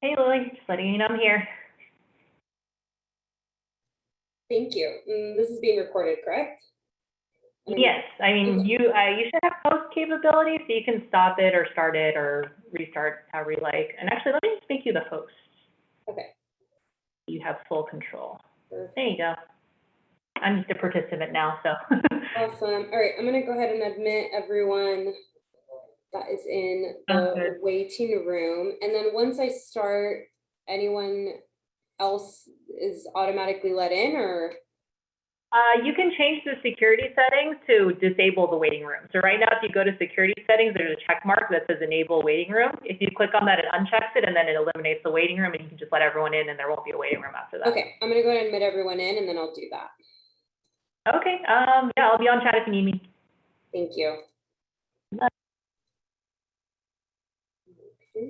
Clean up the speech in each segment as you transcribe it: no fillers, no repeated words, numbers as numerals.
Hey Lily, just letting you know I'm here. Thank you. This is being recorded, correct? Yes, I mean Okay. you should have post capability, so you can stop it or start it or restart however you like. And actually, let me just make you the host. Okay. You have full control. Perfect. There you go. I'm just a participant now, so. Awesome. All right, I'm gonna go ahead and admit everyone that is in the waiting room. And then once I start, anyone else is automatically let in, or? You can change the security settings to disable the waiting room. So right now, if you go to security settings, there's a check mark that says enable waiting room. If you click on that, it unchecks it, and then it eliminates the waiting room, and you can just let everyone in, and there won't be a waiting room after that. Okay, I'm gonna go ahead and admit everyone in, and then I'll do that. Okay, yeah, I'll be on chat if you need me. Thank you. Okay.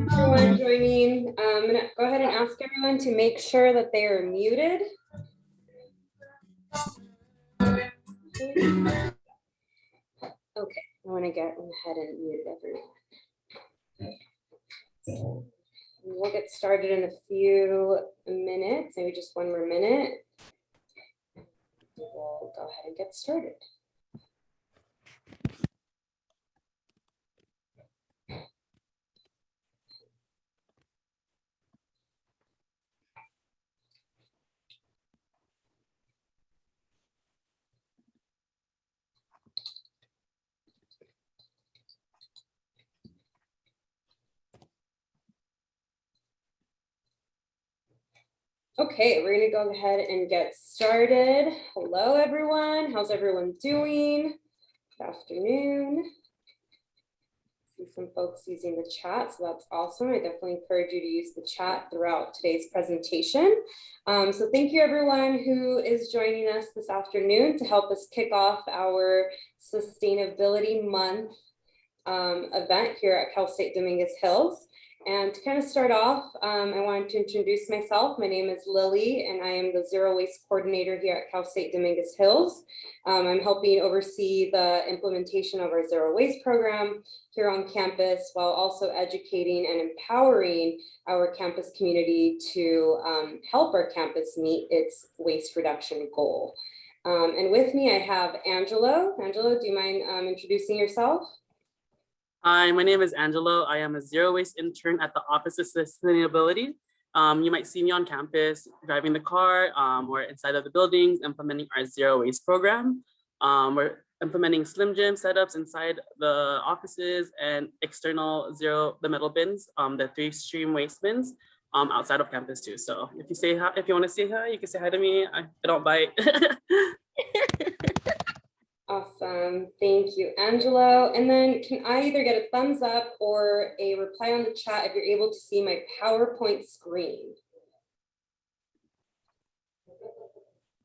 Everyone joining, I'm gonna go ahead and ask everyone to make sure that they are muted. Okay, I want to get ahead and mute everyone. We'll get started in a few minutes, maybe just one more minute. We'll go ahead and get started. Okay, we're gonna go ahead and get started. Hello, everyone. How's everyone doing? Good afternoon. See some folks using the chat, so that's awesome. I definitely encourage you to use the chat throughout today's presentation. So thank you everyone who is joining us this afternoon to help us kick off our Sustainability Month event here at Cal State Dominguez Hills. And to kind of start off, I wanted to introduce myself. My name is Lily, and I am the Zero Waste Coordinator here at Cal State Dominguez Hills. I'm helping oversee the implementation of our Zero Waste program here on campus, while also educating and empowering our campus community to help our campus meet its waste reduction goal. And with me, I have Angelo. Angelo, do you mind introducing yourself? Hi, my name is Angelo. I am a zero waste intern at the Office of Sustainability. You might see me on campus driving the car or inside of the buildings implementing our zero waste program. We're implementing Slim Jim setups inside the offices and external the metal bins, the 3-stream waste bins outside of campus too. So if you say hi, if you want to say hi, you can say hi to me. I don't bite. Awesome, thank you, Angelo. And then can I either get a thumbs up or a reply on the chat if you're able to see my PowerPoint screen?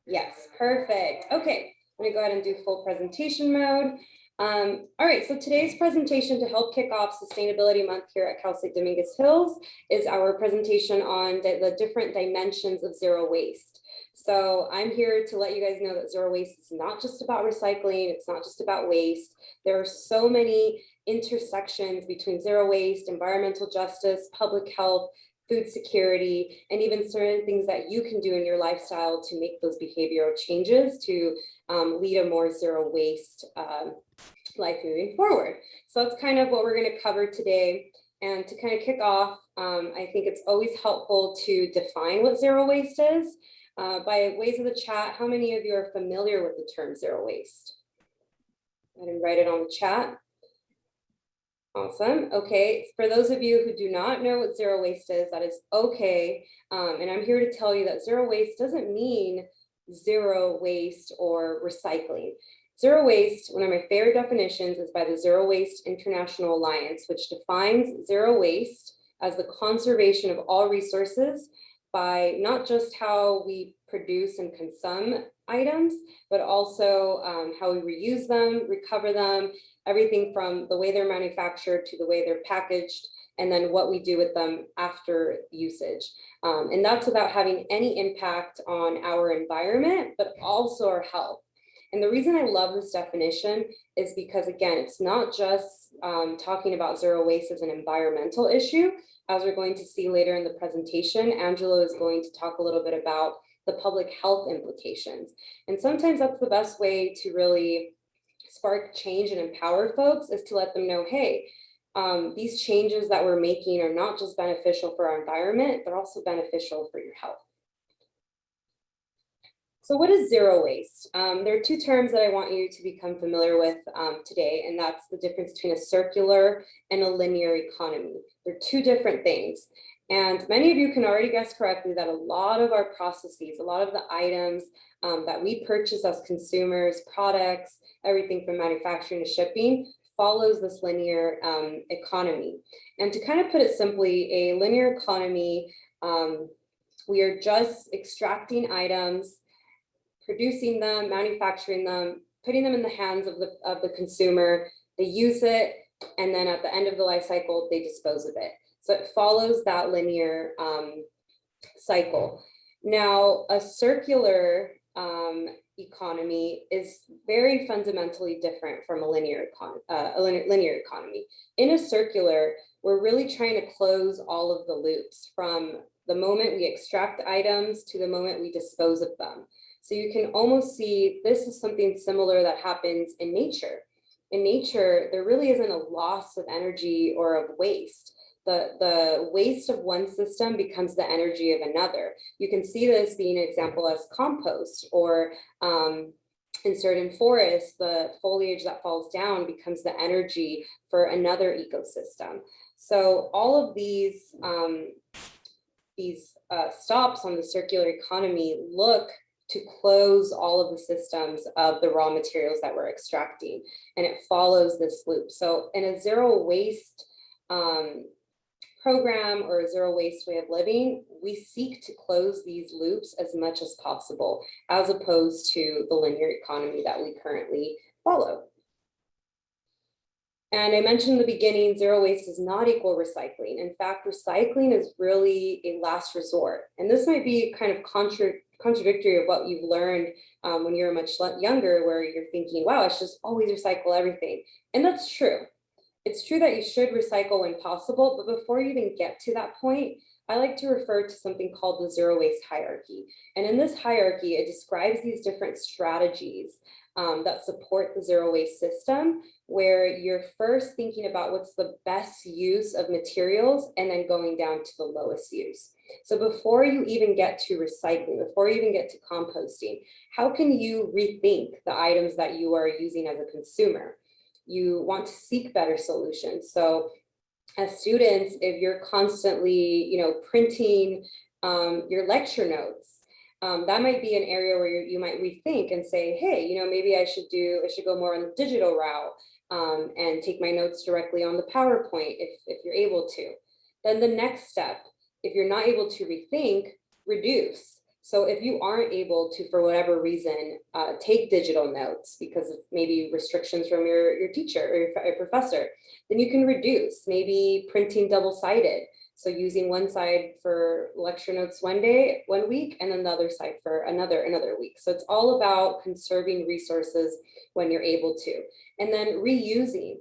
Yes, perfect. Okay, I'm gonna go ahead and do full presentation mode. All right, so today's presentation to help kick off Sustainability Month here at Cal State Dominguez Hills is our presentation on the different dimensions of zero waste. So I'm here to let you guys know that zero waste is not just about recycling, it's not just about waste. There are so many intersections between zero waste, environmental justice, public health, food security, and even certain things that you can do in your lifestyle to make those behavioral changes to lead a more zero waste life moving forward. So that's kind of what we're going to cover today. And to kind of kick off, I think it's always helpful to define what zero waste is. By ways of the chat, how many of you are familiar with the term zero waste? Go ahead and write it on the chat. Awesome. Okay. For those of you who do not know what zero waste is, that is okay. And I'm here to tell you that zero waste doesn't mean zero waste or recycling. Zero waste, one of my favorite definitions, is by the Zero Waste International Alliance, which defines zero waste as the conservation of all resources by not just how we produce and consume items, but also how we reuse them, recover them, everything from the way they're manufactured to the way they're packaged, and then what we do with them after usage. And that's without having any impact on our environment, but also our health. And the reason I love this definition is because, again, it's not just talking about zero waste as an environmental issue. As we're going to see later in the presentation, Angelo is going to talk a little bit about the public health implications. And sometimes that's the best way to really spark change and empower folks, is to let them know, hey, these changes that we're making are not just beneficial for our environment, they're also beneficial for your health. So what is zero waste? There are two terms that I want you to become familiar with today, and that's the difference between a circular and a linear economy. They're two different things. And many of you can already guess correctly that a lot of our processes, a lot of the items that we purchase as consumers, products, everything from manufacturing to shipping, follows this linear economy. And to kind of put it simply, a linear economy, we are just extracting items, producing them, manufacturing them, putting them in the hands of the consumer. They use it, and then at the end of the life cycle, they dispose of it. So it follows that linear cycle. Now, a circular economy is very fundamentally different from a linear economy. In a circular, we're really trying to close all of the loops from the moment we extract items to the moment we dispose of them. So you can almost see this is something similar that happens in nature. In nature, there really isn't a loss of energy or of waste. The waste of one system becomes the energy of another. You can see this being an example as compost, or in certain forests, the foliage that falls down becomes the energy for another ecosystem. So all of these stops on the circular economy look to close all of the systems of the raw materials that we're extracting, and it follows this loop. So in a zero waste program or a zero waste way of living, we seek to close these loops as much as possible, as opposed to the linear economy that we currently follow. And I mentioned in the beginning, zero waste does not equal recycling. In fact, recycling is really a last resort. And this might be kind of contradictory of what you've learned when you're much younger, where you're thinking, wow, I should just always recycle everything. And that's true. It's true that you should recycle when possible, but before you even get to that point, I like to refer to something called the zero waste hierarchy. And in this hierarchy, it describes these different strategies that support the zero waste system, where you're first thinking about what's the best use of materials and then going down to the lowest use. So before you even get to recycling, before you even get to composting, how can you rethink the items that you are using as a consumer? You want to seek better solutions. So as students, if you're constantly, printing your lecture notes, that might be an area where you might rethink and say, hey, maybe I should go more on the digital route and take my notes directly on the PowerPoint if you're able to. Then the next step, if you're not able to rethink, reduce. So if you aren't able to, for whatever reason, take digital notes because of maybe restrictions from your teacher or your professor, then you can reduce, maybe printing double-sided. So using one side for lecture notes one week, and then the other side for another week. So it's all about conserving resources when you're able to. And then reusing.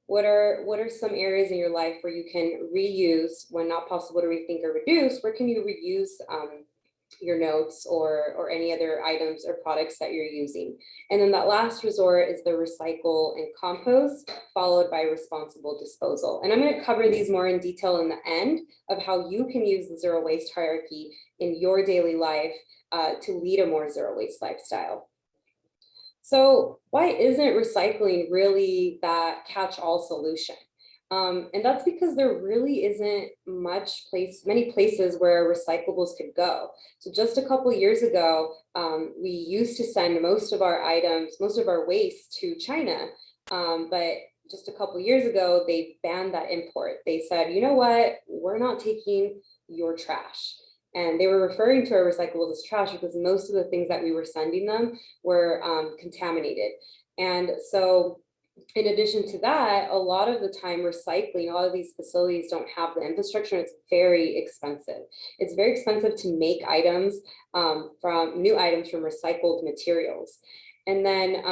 What are some areas in your life where you can reuse when not possible to rethink or reduce? Where can you reuse your notes or any other items or products that you're using? And then that last resort is the recycle and compost, followed by responsible disposal. And I'm going to cover these more in detail in the end of how you can use the zero waste hierarchy in your daily life to lead a more zero waste lifestyle. So why isn't recycling really that catch-all solution? And that's because there really isn't many places where recyclables could go. So just a couple of years ago, we used to send most of our waste to China. But just a couple of years ago, they banned that import. They said, you know what, we're not taking your trash. And they were referring to our recyclables as trash because most of the things that we were sending them were contaminated. And so In addition to that, a lot of the time recycling, a lot of these facilities don't have the infrastructure. And it's very expensive. It's very expensive to make items from new items from recycled materials. And then,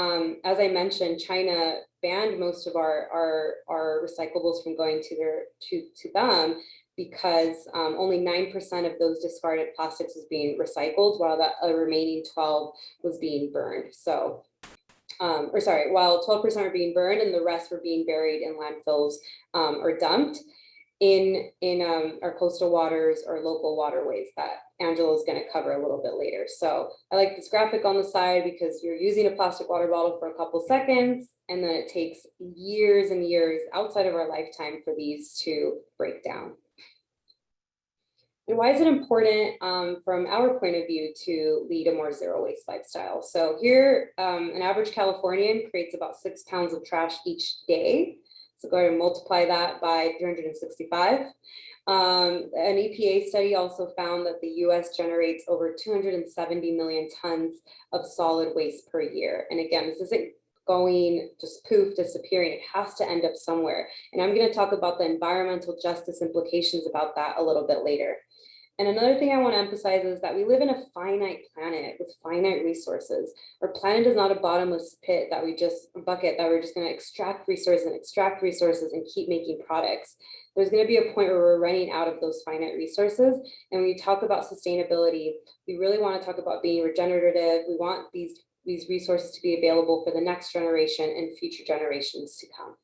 as I mentioned, China banned most of our recyclables from going to them because only 9% of those discarded plastics was being recycled, while the remaining 12 was being burned. So while 12% are being burned and the rest were being buried in landfills or dumped in our coastal waters or local waterways that Angela is going to cover a little bit later. So I like this graphic on the side because you're using a plastic water bottle for a couple seconds, and then it takes years and years outside of our lifetime for these to break down. And why is it important from our point of view to lead a more zero waste lifestyle? So here, an average Californian creates about 6 pounds of trash each day. So go ahead and multiply that by 365. An EPA study also found that the US generates over 270 million tons of solid waste per year. And again, this isn't going just poof, disappearing. It has to end up somewhere. And I'm going to talk about the environmental justice implications about that a little bit later. And another thing I want to emphasize is that we live in a finite planet with finite resources. Our planet is not a bottomless pit that we just bucket that we're just going to extract resources and keep making products. There's going to be a point where we're running out of those finite resources. And when we talk about sustainability, we really want to talk about being regenerative. We want these resources to be available for the next generation and future generations to come.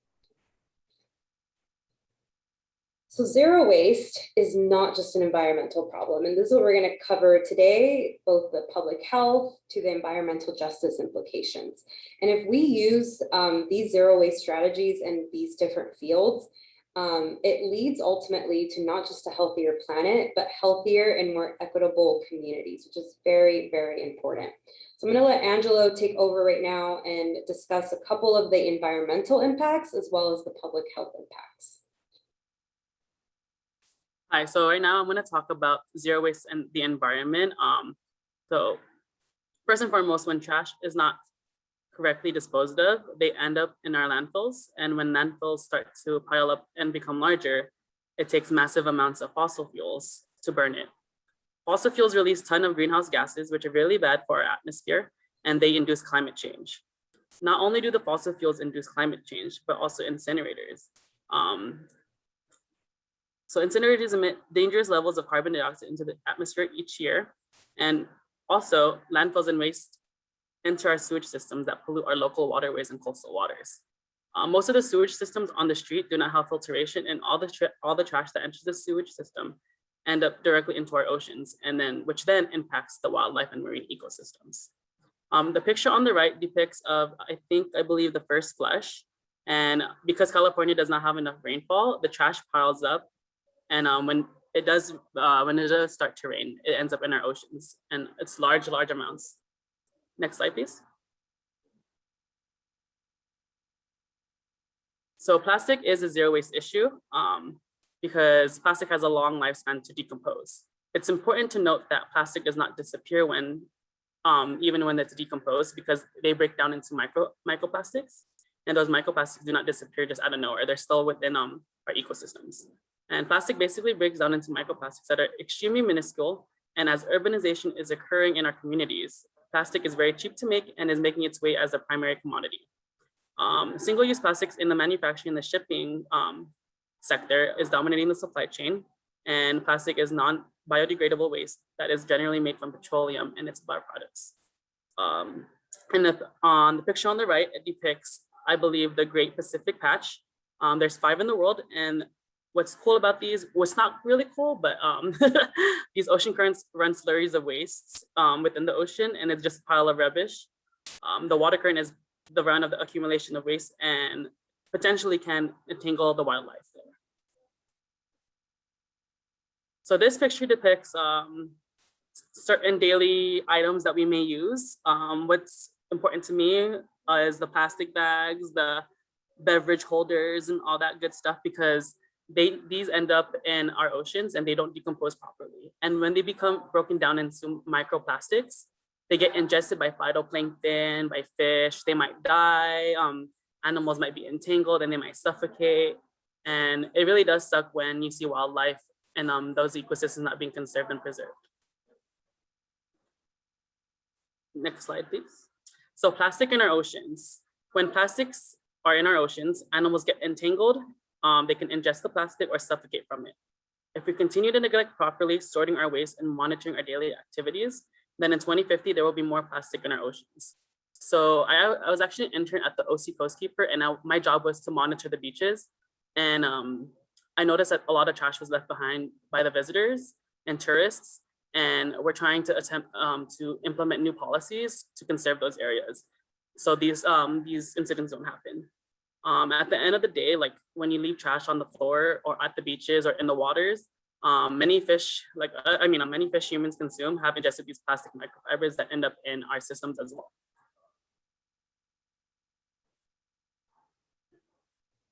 So zero waste is not just an environmental problem. And this is what we're going to cover today, both the public health to the environmental justice implications. And if we use these zero waste strategies in these different fields, it leads ultimately to not just a healthier planet, but healthier and more equitable communities, which is very, very important. So I'm going to let Angelo take over right now and discuss a couple of the environmental impacts as well as the public health impacts. Hi, so right now I'm going to talk about zero waste and the environment. So first and foremost, when trash is not correctly disposed of, they end up in our landfills. And when landfills start to pile up and become larger, it takes massive amounts of fossil fuels to burn it. Fossil fuels release a ton of greenhouse gases, which are really bad for our atmosphere, and they induce climate change. Not only do the fossil fuels induce climate change, but also incinerators. So incinerators emit dangerous levels of carbon dioxide into the atmosphere each year. And also landfills and waste enter our sewage systems that pollute our local waterways and coastal waters. Most of the sewage systems on the street do not have filtration, and all the trash that enters the sewage system end up directly into our oceans, which then impacts the wildlife and marine ecosystems. The picture on the right depicts I believe the first flush. And because California does not have enough rainfall, the trash piles up. And when it does start to rain, it ends up in our oceans, and it's large amounts. Next slide, please. So plastic is a zero waste issue because plastic has a long lifespan to decompose. It's important to note that plastic does not disappear even when it's decomposed, because they break down into microplastics, and those microplastics do not disappear just out of nowhere. They're still within our ecosystems. And plastic basically breaks down into microplastics that are extremely minuscule. And as urbanization is occurring in our communities, plastic is very cheap to make and is making its way as a primary commodity. Single-use plastics in the manufacturing and the shipping sector is dominating the supply chain, and plastic is non-biodegradable waste that is generally made from petroleum and its byproducts. On the picture on the right, it depicts, I believe, the Great Pacific Patch. There's 5 in the world, and what's cool about these, what's not really cool, but these ocean currents run slurries of wastes within the ocean, and it's just a pile of rubbish. The water current is the run of the accumulation of waste and potentially can entangle the wildlife there. So this picture depicts certain daily items that we may use. What's important to me is the plastic bags, the beverage holders, and all that good stuff, because these end up in our oceans and they don't decompose properly. And when they become broken down into microplastics, they get ingested by phytoplankton, by fish, they might die. animals might be entangled and they might suffocate. And it really does suck when you see wildlife and those ecosystems not being conserved and preserved. Next slide, please. So plastic in our oceans. When plastics are in our oceans, animals get entangled. They can ingest the plastic or suffocate from it. If we continue to neglect properly sorting our waste and monitoring our daily activities, then in 2050, there will be more plastic in our oceans. So I was actually an intern at the OC Coastkeeper, and my job was to monitor the beaches. And I noticed that a lot of trash was left behind by the visitors and tourists. And we're trying to attempt to implement new policies to conserve those areas. So these incidents don't happen. At the end of the day, like when you leave trash on the floor or at the beaches or in the waters, many fish humans consume have ingested these plastic microfibers that end up in our systems as well.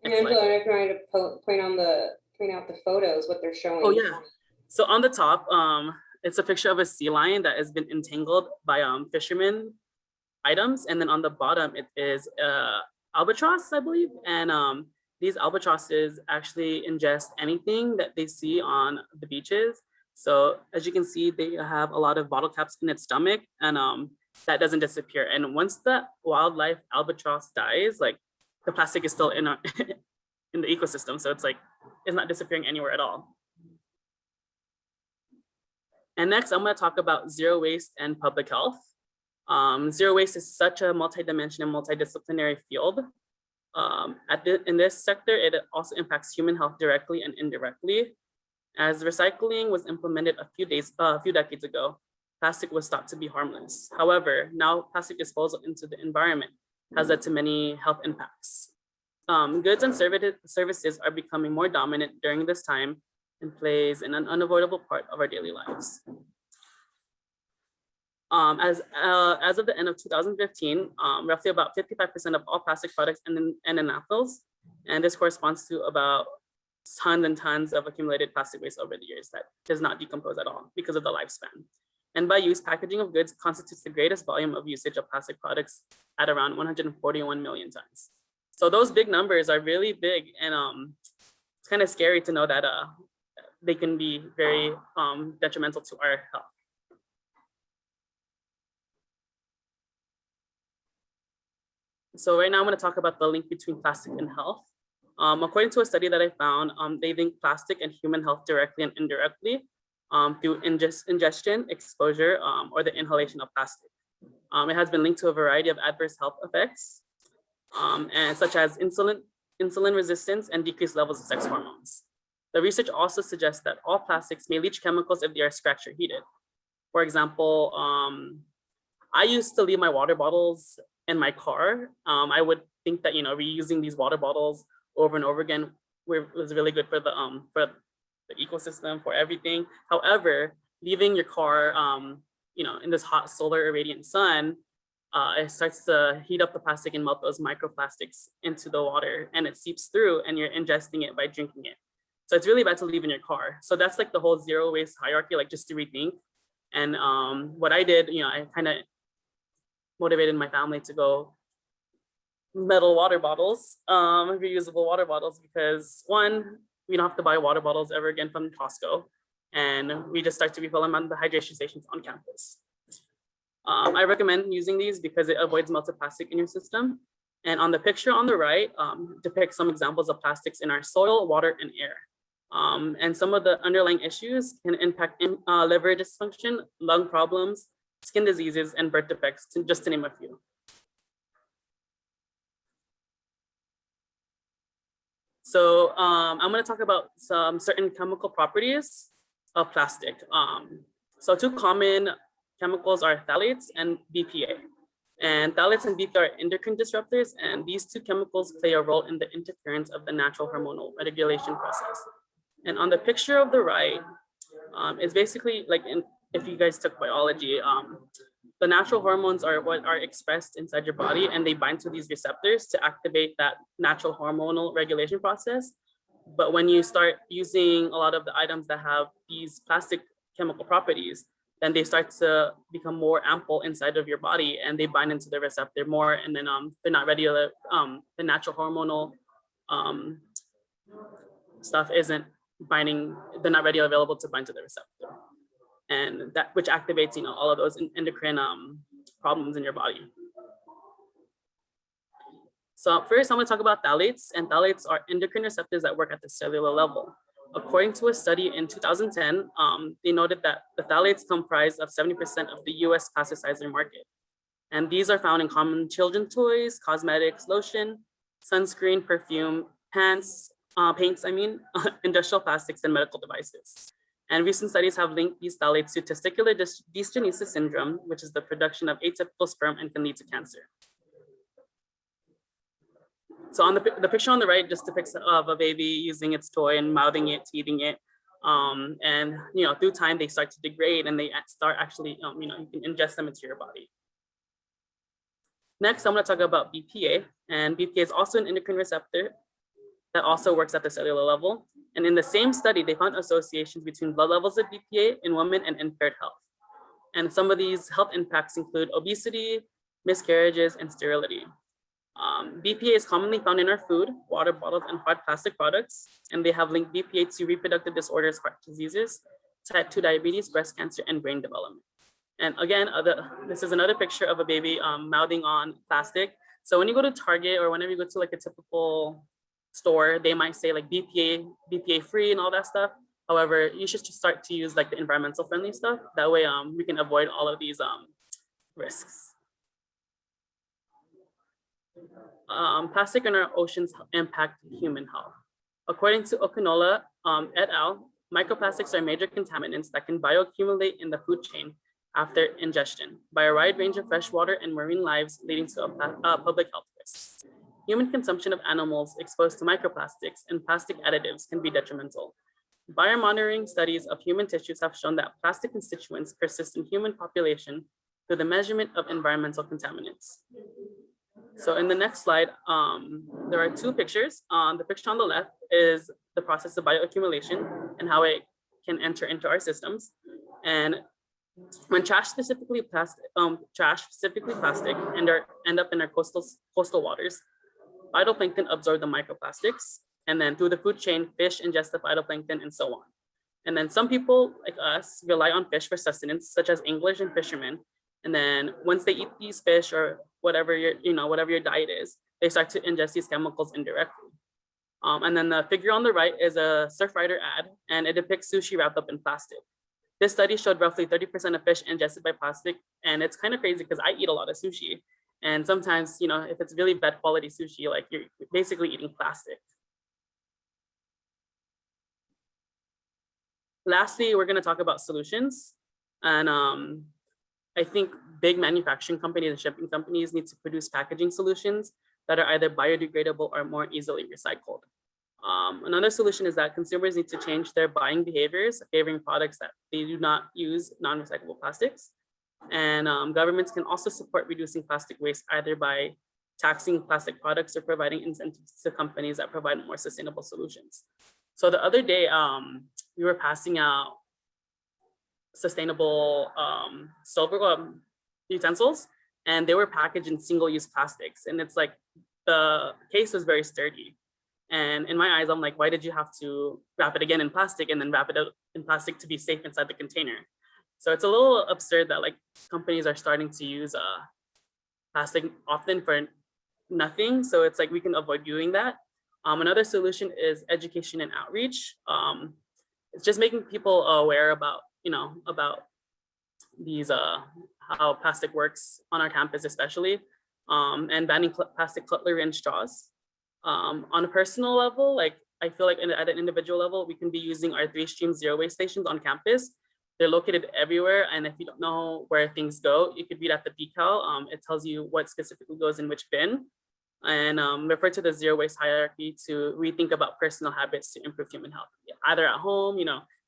And Angela, I'm trying to point out the photos, what they're showing. Oh yeah. So on the top, it's a picture of a sea lion that has been entangled by fishermen items, and then on the bottom it is albatross, I believe, and these albatrosses actually ingest anything that they see on the beaches. So as you can see, they have a lot of bottle caps in its stomach, and that doesn't disappear. And once the wildlife albatross dies, like the plastic is still in our in the ecosystem, so it's not disappearing anywhere at all. And next, I'm going to talk about zero waste and public health. Zero waste is such a multidimensional, multidisciplinary field. In this sector, it also impacts human health directly and indirectly. As recycling was implemented a few decades ago, plastic was thought to be harmless. However, now plastic disposal into the environment has led to many health impacts. Goods and services are becoming more dominant during this time and plays an unavoidable part of our daily lives. As of the end of 2015, roughly about 55% of all plastic products end in landfills, and this corresponds to about tons and tons of accumulated plastic waste over the years that does not decompose at all because of the lifespan. And by use, packaging of goods constitutes the greatest volume of usage of plastic products at around 141 million tons. So those big numbers are really big, and it's kind of scary to know that they can be very detrimental to our health. So right now I'm going to talk about the link between plastic and health. According to a study that I found, they link plastic and human health directly and indirectly through ingestion, exposure, or the inhalation of plastic. It has been linked to a variety of adverse health effects, and such as insulin resistance and decreased levels of sex hormones. The research also suggests that all plastics may leach chemicals if they are scratched or heated. For example, I used to leave my water bottles in my car. I would think that reusing these water bottles over and over again was really good for the ecosystem, for everything. However, leaving your car in this hot solar irradiant sun, it starts to heat up the plastic and melt those microplastics into the water, and it seeps through and you're ingesting it by drinking it. So it's really bad to leave in your car. So that's like the whole zero waste hierarchy, like just to rethink. And what I did, I kind of motivated my family to go metal water bottles, reusable water bottles, because one, we don't have to buy water bottles ever again from Costco, and we just start to refill them on the hydration stations on campus. I recommend using these because it avoids melted plastic in your system. And on the picture on the right depicts some examples of plastics in our soil, water, and air. And some of the underlying issues can impact liver dysfunction, lung problems, skin diseases, and birth defects, just to name a few. So I'm going to talk about some certain chemical properties of plastic. So two common chemicals are phthalates and BPA. And phthalates and BPA are endocrine disruptors, and these two chemicals play a role in the interference of the natural hormonal regulation process. And on the picture of the right, it's basically like if you guys took biology, the natural hormones are what are expressed inside your body, and they bind to these receptors to activate that natural hormonal regulation process. But when you start using a lot of the items that have these plastic chemical properties, then they start to become more ample inside of your body and they bind into the receptor more. And then they're not ready to, the natural hormonal stuff isn't binding, they're not ready or available to bind to the receptor. And that, which activates, all of those endocrine problems in your body. So first, I'm going to talk about phthalates, and phthalates are endocrine receptors that work at the cellular level. According to a study in 2010, they noted that the phthalates comprise of 70% of the US plasticizer market. And these are found in common children's toys, cosmetics, lotion, sunscreen, perfume, paints, industrial plastics, and medical devices. And recent studies have linked these phthalates to testicular dysgenesis syndrome, which is the production of atypical sperm and can lead to cancer. So on the picture on the right just depicts of a baby using its toy and mouthing it, teething it. And through time they start to degrade and they start actually, you can ingest them into your body. Next, I'm going to talk about BPA, and BPA is also an endocrine receptor that also works at the cellular level. And in the same study, they found associations between blood levels of BPA in women and impaired health. And some of these health impacts include obesity, miscarriages, and sterility. BPA is commonly found in our food, water bottles, and hard plastic products, and they have linked BPA to reproductive disorders, heart diseases, type 2 diabetes, breast cancer, and brain development. And again, this is another picture of a baby mouthing on plastic. So when you go to Target or whenever you go to like a typical store, they might say like BPA free and all that stuff. However, you should just start to use like the environmental friendly stuff. That way we can avoid all of these risks. Plastic in our oceans impact human health. According to Okunola et al., microplastics are major contaminants that can bioaccumulate in the food chain after ingestion by a wide range of freshwater and marine lives, leading to a public health risk. Human consumption of animals exposed to microplastics and plastic additives can be detrimental. Biomonitoring studies of human tissues have shown that plastic constituents persist in human population through the measurement of environmental contaminants. So in the next slide, there are two pictures. The picture on the left is the process of bioaccumulation and how it can enter into our systems. And when trash, specifically plastic, end up in our coastal waters, phytoplankton absorb the microplastics, and then through the food chain, fish ingest the phytoplankton and so on. And then some people like us rely on fish for sustenance, such as anglers and fishermen. And then once they eat these fish or whatever your diet is, they start to ingest these chemicals indirectly. And then the figure on the right is a Surfrider ad, and it depicts sushi wrapped up in plastic. This study showed roughly 30% of fish ingested by plastic, and it's kind of crazy because I eat a lot of sushi. And sometimes, if it's really bad quality sushi, like you're basically eating plastic. Lastly, we're going to talk about solutions. And I think big manufacturing companies and shipping companies need to produce packaging solutions that are either biodegradable or more easily recycled. Another solution is that consumers need to change their buying behaviors, favoring products that they do not use non-recyclable plastics. And governments can also support reducing plastic waste either by taxing plastic products or providing incentives to companies that provide more sustainable solutions. So the other day, we were passing out sustainable silver utensils, and they were packaged in single-use plastics. And it's like the case was very sturdy. And in my eyes, I'm like, why did you have to wrap it again in plastic and then wrap it out in plastic to be safe inside the container? So it's a little absurd that like companies are starting to use plastic often for nothing. So it's like we can avoid doing that. Another solution is education and outreach. It's just making people aware about these how plastic works on our campus, especially, and banning plastic cutlery and straws. On a personal level, like I feel like at an individual level, we can be using our 3Stream zero waste stations on campus. They're located everywhere, and if you don't know where things go, you could read at the decal. It tells you what specifically goes in which bin, and refer to the zero waste hierarchy to rethink about personal habits to improve human health. Either at home,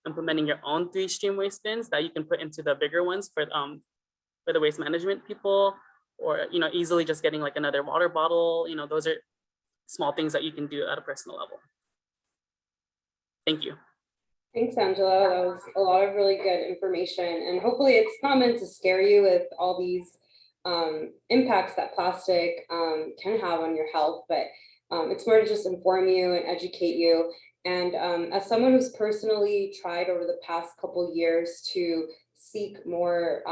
implementing your own 3Stream waste bins that you can put into the bigger ones for the waste management people, or easily just getting like another water bottle. Those are small things that you can do at a personal level. Thank you. Thanks, Angela. That was a lot of really good information, and hopefully it's not meant to scare you with all these impacts that plastic can have on your health, but it's more to just inform you and educate you. And as someone who's personally tried over the past couple years to seek more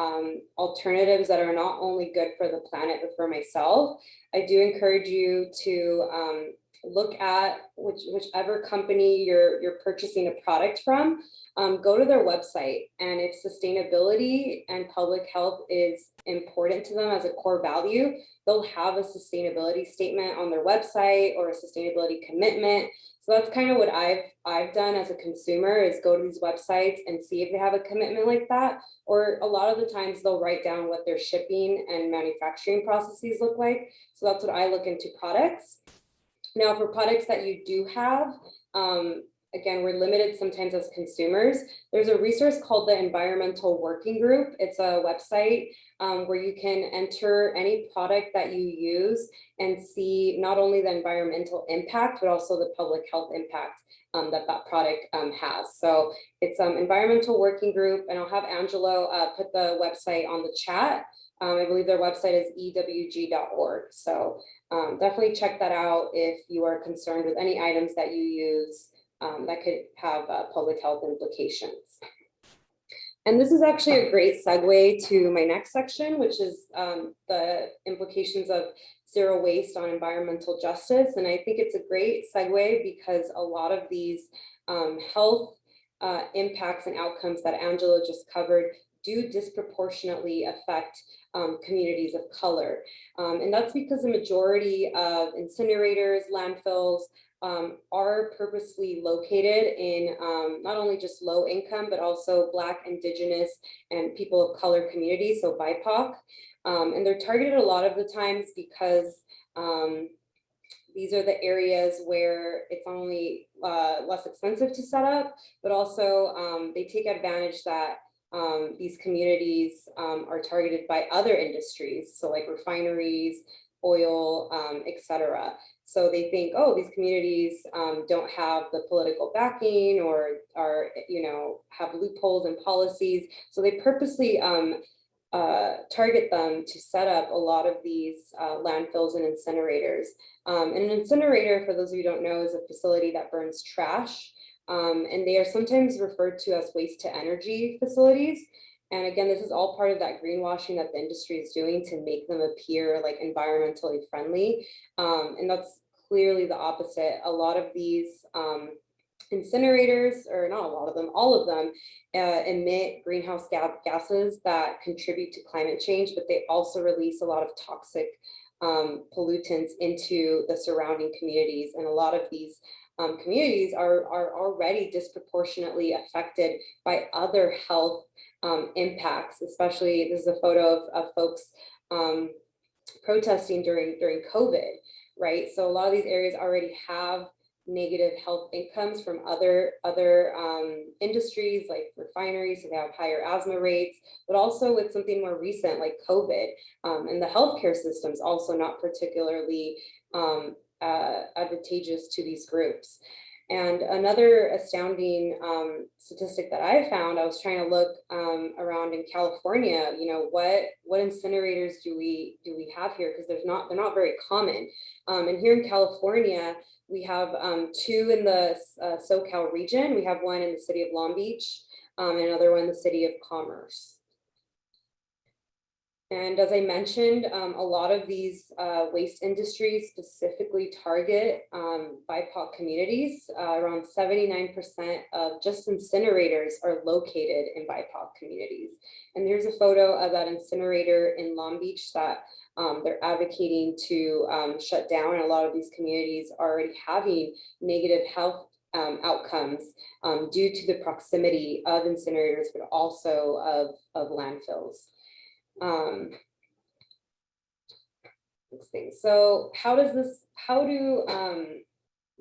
alternatives that are not only good for the planet, but for myself, I do encourage you to look at whichever company you're purchasing a product from. Go to their website, and if sustainability and public health is important to them as a core value, they'll have a sustainability statement on their website or a sustainability commitment. So that's kind of what I've done as a consumer, is go to these websites and see if they have a commitment like that. Or a lot of the times they'll write down what their shipping and manufacturing processes look like. So that's what I look into products. Now, for products that you do have, again, we're limited sometimes as consumers. There's a resource called the Environmental Working Group. It's a website where you can enter any product that you use and see not only the environmental impact, but also the public health impact that product has. So it's Environmental Working Group, and I'll have Angelo put the website on the chat. I believe their website is ewg.org. So definitely check that out if you are concerned with any items that you use that could have public health implications. And this is actually a great segue to my next section, which is the implications of zero waste on environmental justice. And I think it's a great segue because a lot of these health impacts and outcomes that Angela just covered do disproportionately affect communities of color. And that's because the majority of incinerators, landfills, are purposely located in not only just low income, but also Black, Indigenous, and people of color communities, so BIPOC. And they're targeted a lot of the times because these are the areas where it's only less expensive to set up, but also they take advantage that these communities are targeted by other industries, so like refineries, oil, etc. So they think, oh, these communities don't have the political backing or are, have loopholes in policies. So they purposely target them to set up a lot of these landfills and incinerators. And an incinerator, for those of you who don't know, is a facility that burns trash. And they are sometimes referred to as waste to energy facilities. And again, this is all part of that greenwashing that the industry is doing to make them appear like environmentally friendly. And that's clearly the opposite. A lot of these incinerators, or not a lot of them, all of them emit greenhouse gases that contribute to climate change, but they also release a lot of toxic pollutants into the surrounding communities. And a lot of these communities are already disproportionately affected by other health impacts, especially this is a photo of folks protesting during COVID, right? So a lot of these areas already have negative health incomes from other industries like refineries, so they have higher asthma rates, but also with something more recent like COVID, and the healthcare system's also not particularly advantageous to these groups. And another astounding statistic that I found, I was trying to look around in California, what incinerators do we have here? Because they're not very common. And here in California, we have two in the SoCal region. We have one in the city of Long Beach, and another one in the city of Commerce. And as I mentioned, a lot of these waste industries specifically target BIPOC communities. Around 79% of just incinerators are located in BIPOC communities. And here's a photo of that incinerator in Long Beach that they're advocating to shut down. And a lot of these communities are already having negative health outcomes due to the proximity of incinerators, but also of landfills. So how do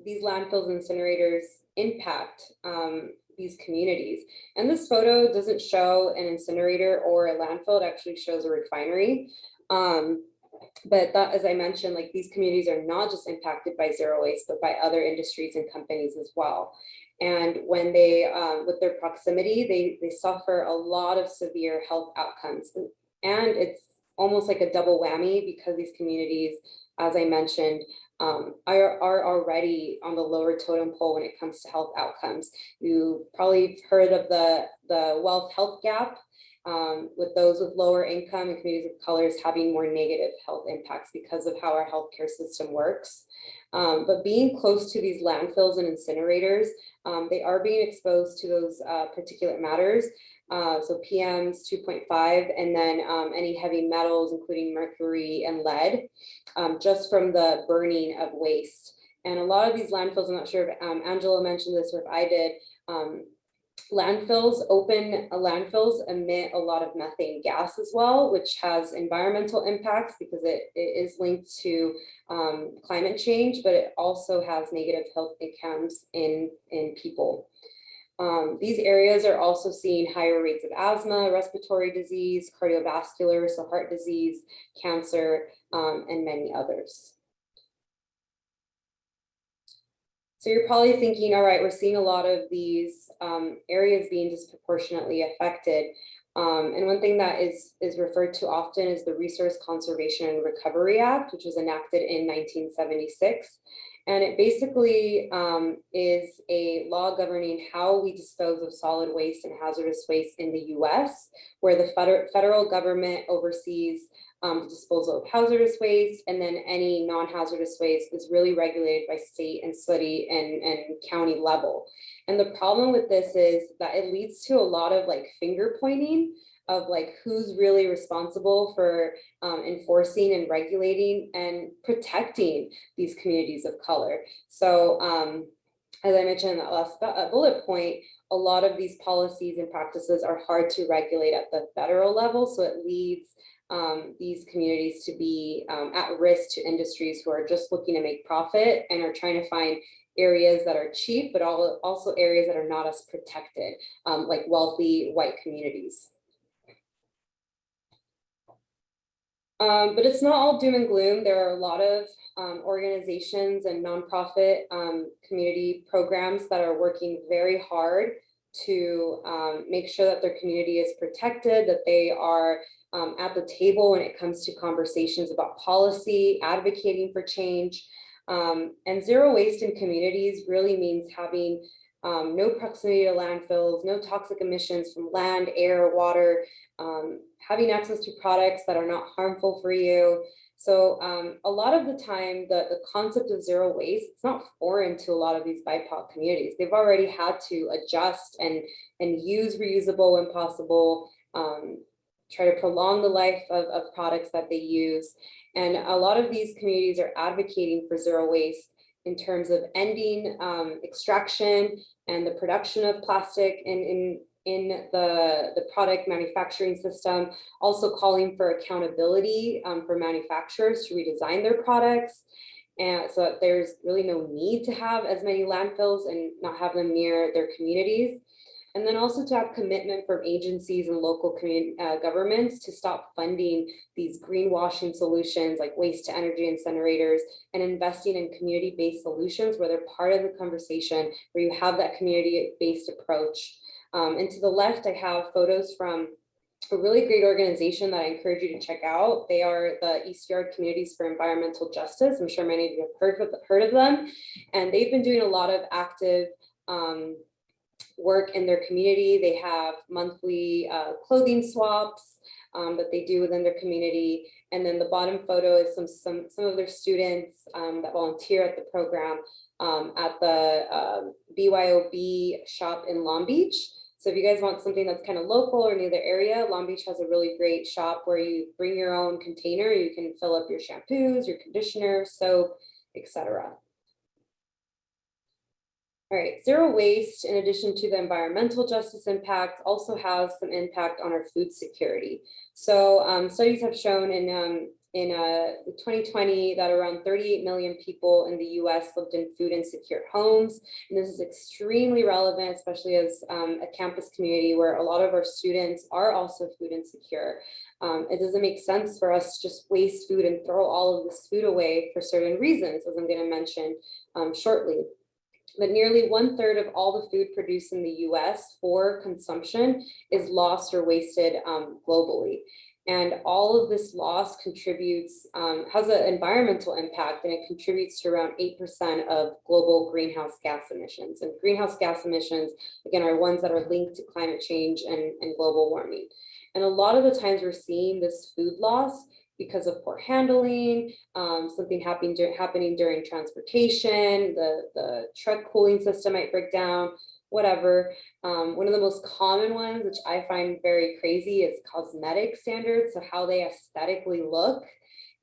these landfills and incinerators impact these communities? And this photo doesn't show an incinerator or a landfill, it actually shows a refinery. But that, as I mentioned, like these communities are not just impacted by zero waste, but by other industries and companies as well. And when they, with their proximity, they suffer a lot of severe health outcomes. And it's almost like a double whammy because these communities, as I mentioned, are already on the lower totem pole when it comes to health outcomes. You probably heard of the wealth health gap, with those with lower income and communities of colors having more negative health impacts because of how our healthcare system works. But being close to these landfills and incinerators, they are being exposed to those particulate matters. So PMs 2.5, and then any heavy metals, including mercury and lead, just from the burning of waste. And a lot of these landfills, I'm not sure if Angela mentioned this or if I did, open landfills emit a lot of methane gas as well, which has environmental impacts because it is linked to climate change, but it also has negative health outcomes in people. These areas are also seeing higher rates of asthma, respiratory disease, cardiovascular, so heart disease, cancer, and many others. So you're probably thinking, all right, we're seeing a lot of these areas being disproportionately affected. And one thing that is referred to often is the Resource Conservation and Recovery Act, which was enacted in 1976. And it basically is a law governing how we dispose of solid waste and hazardous waste in the US, where the federal government oversees the disposal of hazardous waste, and then any non-hazardous waste is really regulated by state and city and county level. And the problem with this is that it leads to a lot of like finger pointing of like who's really responsible for enforcing and regulating and protecting these communities of color. So as I mentioned in that last bullet point, a lot of these policies and practices are hard to regulate at the federal level. So it leads these communities to be at risk to industries who are just looking to make profit and are trying to find areas that are cheap, but also areas that are not as protected, like wealthy white communities. But it's not all doom and gloom. There are a lot of organizations and nonprofit community programs that are working very hard to make sure that their community is protected, that they are at the table when it comes to conversations about policy, advocating for change. And zero waste in communities really means having no proximity to landfills, no toxic emissions from land, air, water, having access to products that are not harmful for you. So a lot of the time, the concept of zero waste, it's not foreign to a lot of these BIPOC communities. They've already had to adjust and use reusable when possible, try to prolong the life of products that they use. And a lot of these communities are advocating for zero waste in terms of ending extraction and the production of plastic in the product manufacturing system, also calling for accountability for manufacturers to redesign their products. And so that there's really no need to have as many landfills and not have them near their communities. And then also to have commitment from agencies and local community governments to stop funding these greenwashing solutions like waste to energy incinerators, and investing in community-based solutions where they're part of the conversation, where you have that community-based approach. And to the left, I have photos from a really great organization that I encourage you to check out. They are the East Yard Communities for Environmental Justice. I'm sure many of you have heard of them. And they've been doing a lot of active work in their community. They have monthly clothing swaps that they do within their community. And then the bottom photo is some of their students that volunteer at the program at the BYOB shop in Long Beach. So if you guys want something that's kind of local or near the area, Long Beach has a really great shop where you bring your own container. You can fill up your shampoos, your conditioner, soap, etc. All right, zero waste, in addition to the environmental justice impact, also has some impact on our food security. So studies have shown in in 2020 that around 38 million people in the US lived in food insecure homes. And this is extremely relevant, especially as a campus community where a lot of our students are also food insecure. It doesn't make sense for us to just waste food and throw all of this food away for certain reasons, as I'm going to mention shortly. But nearly 1/3 of all the food produced in the US for consumption is lost or wasted globally. And all of this loss contributes, has an environmental impact, and it contributes to around 8% of global greenhouse gas emissions. And greenhouse gas emissions, again, are ones that are linked to climate change and global warming. And a lot of the times we're seeing this food loss because of poor handling, something happening during transportation, the truck cooling system might break down, whatever. One of the most common ones, which I find very crazy, is cosmetic standards. So how they aesthetically look.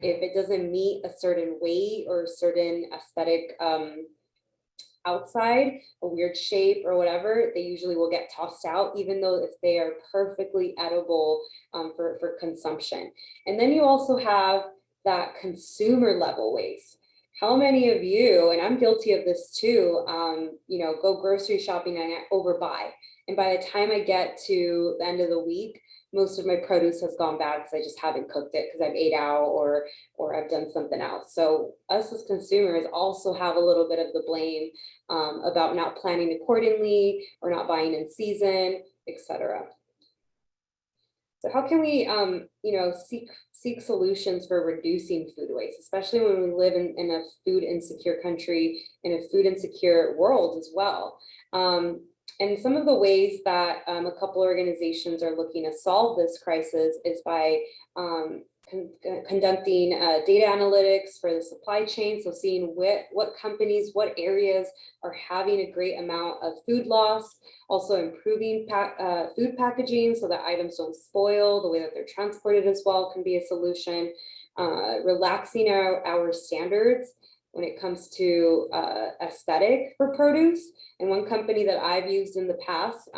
If it doesn't meet a certain weight or a certain aesthetic outside, a weird shape or whatever, they usually will get tossed out, even though if they are perfectly edible for consumption. And then you also have that consumer level waste. How many of you, and I'm guilty of this too, go grocery shopping and I overbuy. And by the time I get to the end of the week, most of my produce has gone bad because I just haven't cooked it because I've ate out or I've done something else. So us as consumers also have a little bit of the blame about not planning accordingly or not buying in season, etc. So how can we, seek solutions for reducing food waste, especially when we live in a food insecure country, in a food insecure world as well? And some of the ways that a couple organizations are looking to solve this crisis is by conducting data analytics for the supply chain. So seeing what companies, what areas are having a great amount of food loss, also improving food packaging so that items don't spoil, the way that they're transported as well can be a solution, relaxing our standards when it comes to aesthetic for produce. And one company that I've used in the past,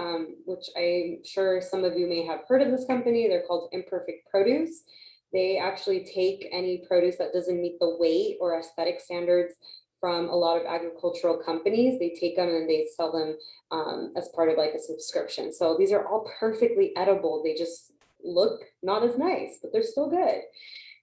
which I'm sure some of you may have heard of this company, they're called Imperfect Produce. They actually take any produce that doesn't meet the weight or aesthetic standards from a lot of agricultural companies. They take them and they sell them as part of like a subscription. So these are all perfectly edible. They just look not as nice, but they're still good.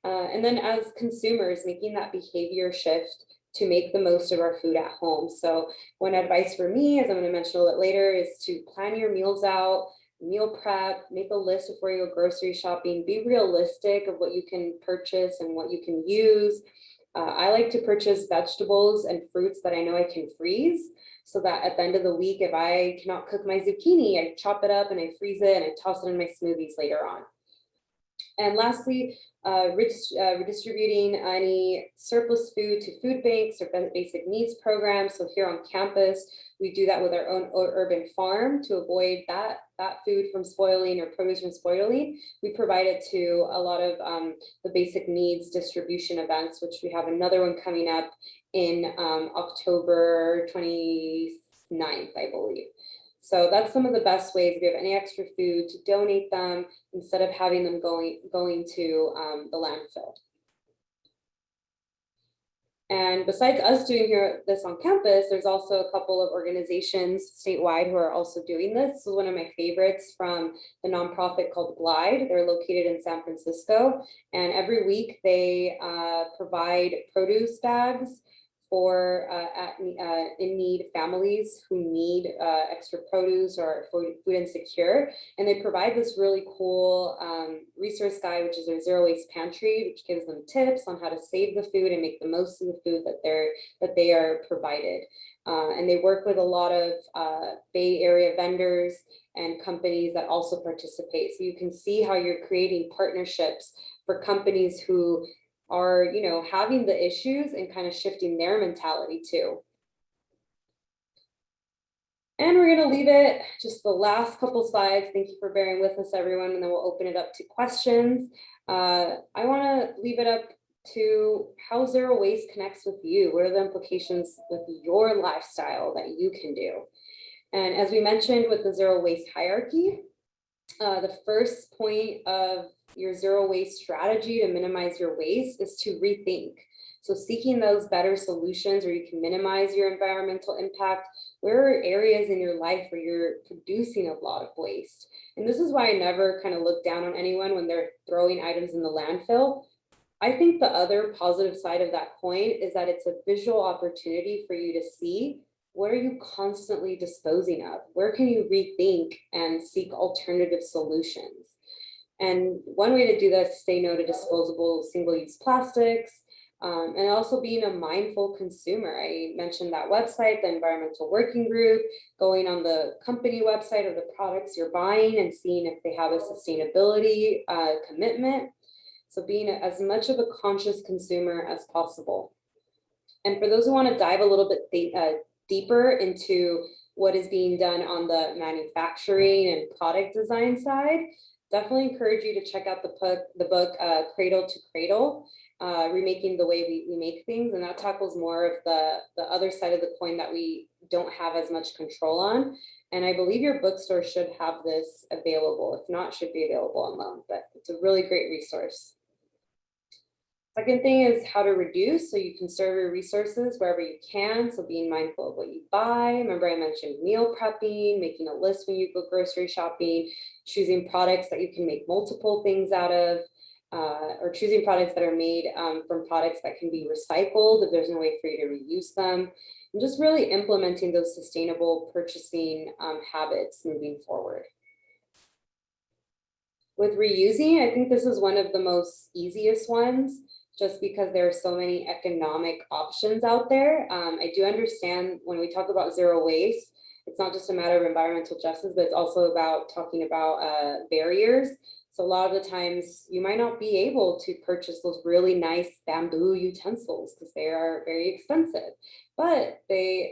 And then as consumers, making that behavior shift to make the most of our food at home. So one advice for me, as I'm going to mention a little bit later, is to plan your meals out, meal prep, make a list before you go grocery shopping, be realistic of what you can purchase and what you can use. I like to purchase vegetables and fruits that I know I can freeze, so that at the end of the week, if I cannot cook my zucchini, I chop it up and I freeze it and I toss it in my smoothies later on. And lastly, redistributing any surplus food to food banks or basic needs programs. So here on campus, we do that with our own urban farm to avoid that food from spoiling or produce from spoiling. We provide it to a lot of the basic needs distribution events, which we have another one coming up in October 29th, I believe. So that's some of the best ways, if you have any extra food, to donate them instead of having them going to the landfill. And besides us doing this on campus, there's also a couple of organizations statewide who are also doing this. This is one of my favorites from the nonprofit called Glide. They're located in San Francisco, and every week they provide produce bags for in need families who need extra produce or food insecure. And they provide this really cool resource guide, which is their zero waste pantry, which gives them tips on how to save the food and make the most of the food that they are provided. And they work with a lot of Bay Area vendors and companies that also participate. So you can see how you're creating partnerships for companies who are, having the issues and kind of shifting their mentality too. And we're going to leave it just the last couple slides. Thank you for bearing with us, everyone, and then we'll open it up to questions. I want to leave it up to how zero waste connects with you. What are the implications with your lifestyle that you can do? And as we mentioned with the zero waste hierarchy, the first point of your zero waste strategy to minimize your waste is to rethink. So seeking those better solutions where you can minimize your environmental impact. Where are areas in your life where you're producing a lot of waste? And this is why I never kind of look down on anyone when they're throwing items in the landfill. I think the other positive side of that coin is that it's a visual opportunity for you to see what are you constantly disposing of? Where can you rethink and seek alternative solutions? And one way to do this is say no to disposable single-use plastics, and also being a mindful consumer. I mentioned that website, the Environmental Working Group, going on the company website of the products you're buying and seeing if they have a sustainability commitment. So being as much of a conscious consumer as possible. And for those who want to dive a little bit deeper into what is being done on the manufacturing and product design side, definitely encourage you to check out the book Cradle to Cradle, Remaking the Way we make things. And that tackles more of the other side of the coin that we don't have as much control on. And I believe your bookstore should have this available. If not, it should be available on loan, but it's a really great resource. Second thing is how to reduce. So you conserve your resources wherever you can. So being mindful of what you buy. Remember I mentioned meal prepping, making a list when you go grocery shopping, choosing products that you can make multiple things out of, or choosing products that are made from products that can be recycled if there's no way for you to reuse them. And just really implementing those sustainable purchasing habits moving forward. With reusing, I think this is one of the most easiest ones, just because there are so many economic options out there. I do understand when we talk about zero waste, it's not just a matter of environmental justice, but it's also about talking about barriers. So a lot of the times you might not be able to purchase those really nice bamboo utensils because they are very expensive, but they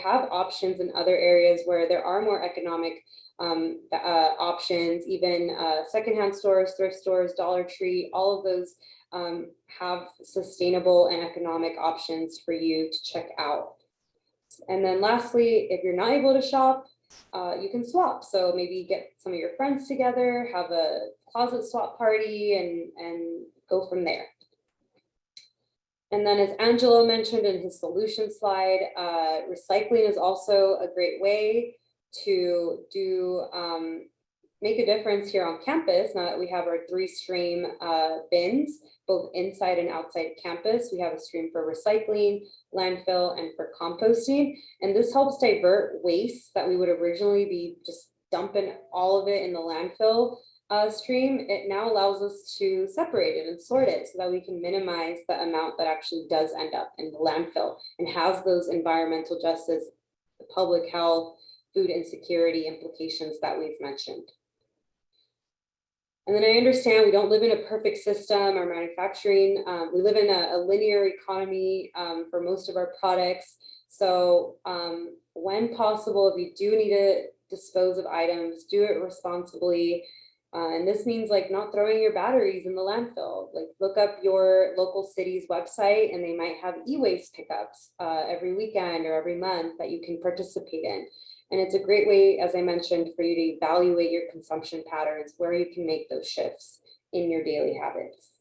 have options in other areas where there are more economic options, even secondhand stores, thrift stores, Dollar Tree, all of those have sustainable and economic options for you to check out. And then lastly, if you're not able to shop, you can swap. So maybe get some of your friends together, have a closet swap party and go from there. And then as Angelo mentioned in his solution slide, recycling is also a great way to do make a difference here on campus. Now that we have our 3 stream bins, both inside and outside campus, we have a stream for recycling, landfill, and for composting. And this helps divert waste that we would originally be just dumping all of it in the landfill stream. It now allows us to separate it and sort it so that we can minimize the amount that actually does end up in the landfill and has those environmental justice, public health, food insecurity implications that we've mentioned. And then I understand we don't live in a perfect system or manufacturing. We live in a linear economy for most of our products. So when possible, if you do need to dispose of items, do it responsibly. And this means like not throwing your batteries in the landfill. Like look up your local city's website and they might have e-waste pickups every weekend or every month that you can participate in. And it's a great way, as I mentioned, for you to evaluate your consumption patterns, where you can make those shifts in your daily habits.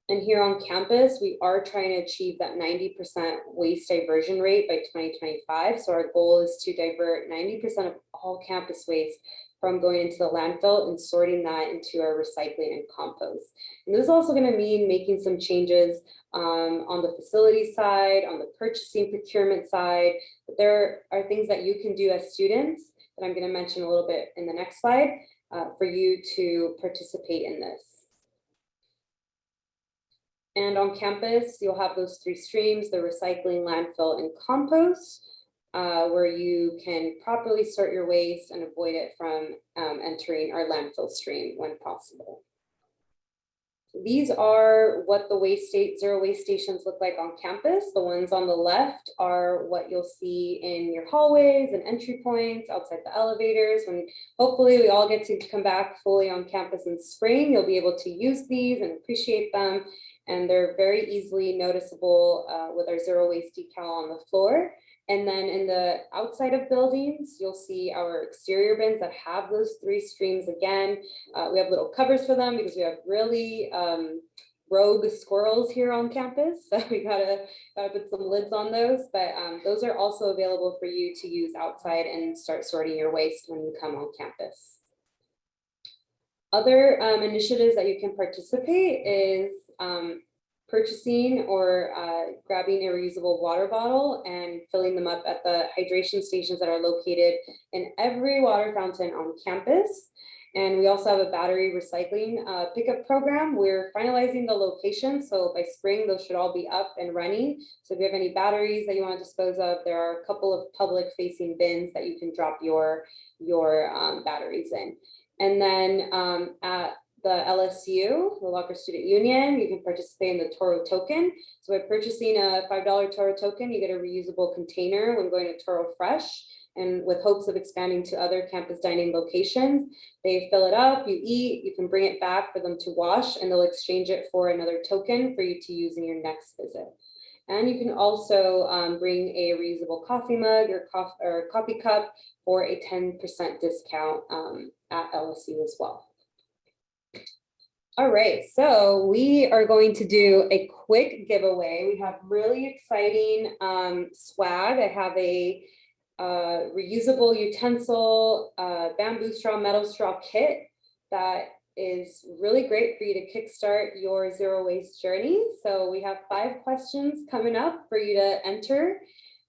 And here on campus, we are trying to achieve that 90% waste diversion rate by 2025. So our goal is to divert 90% of all campus waste from going into the landfill and sorting that into our recycling and compost. And this is also going to mean making some changes on the facility side, on the purchasing procurement side. But there are things that you can do as students that I'm going to mention a little bit in the next slide for you to participate in this. And on campus, you'll have those 3 streams, the recycling, landfill, and compost, where you can properly sort your waste and avoid it from entering our landfill stream when possible. These are what the zero waste stations look like on campus. The ones on the left are what you'll see in your hallways and entry points, outside the elevators. When hopefully we all get to come back fully on campus in spring, you'll be able to use these and appreciate them. And they're very easily noticeable with our zero waste decal on the floor. And then in the outside of buildings, you'll see our exterior bins that have those 3 streams again. We have little covers for them because we have really rogue squirrels here on campus. So we gotta put some lids on those, but those are also available for you to use outside and start sorting your waste when you come on campus. Other initiatives that you can participate is purchasing or grabbing a reusable water bottle and filling them up at the hydration stations that are located in every water fountain on campus. And we also have a battery recycling pickup program. We're finalizing the location, so by spring, those should all be up and running. So if you have any batteries that you want to dispose of, there are a couple of public-facing bins that you can drop your batteries in. And then at the LSU, the Locker Student Union, you can participate in the Toro token. So by purchasing a $5 Toro token, you get a reusable container when going to Toro Fresh, and with hopes of expanding to other campus dining locations. They fill it up, you eat, you can bring it back for them to wash, and they'll exchange it for another token for you to use in your next visit. And you can also bring a reusable coffee mug or coffee cup for a 10% discount at LSU as well. All right, so we are going to do a quick giveaway. We have really exciting swag. I have a reusable utensil bamboo straw, metal straw kit that is really great for you to kickstart your zero waste journey. So we have 5 questions coming up for you to enter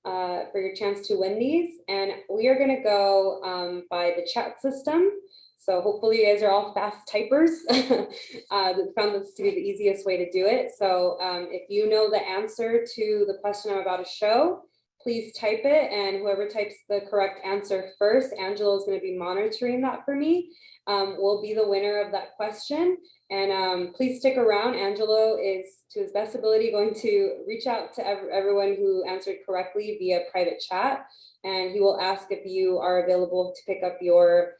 for your chance to win these. And we are gonna go by the chat system. So hopefully you guys are all fast typers. We found this to be the easiest way to do it. So if you know the answer to the question I'm about to show, please type it, and whoever types the correct answer first, Angela is going to be monitoring that for me, will be the winner of that question. And please stick around. Angelo is, to his best ability, going to reach out to everyone who answered correctly via private chat, and he will ask if you are available to pick up your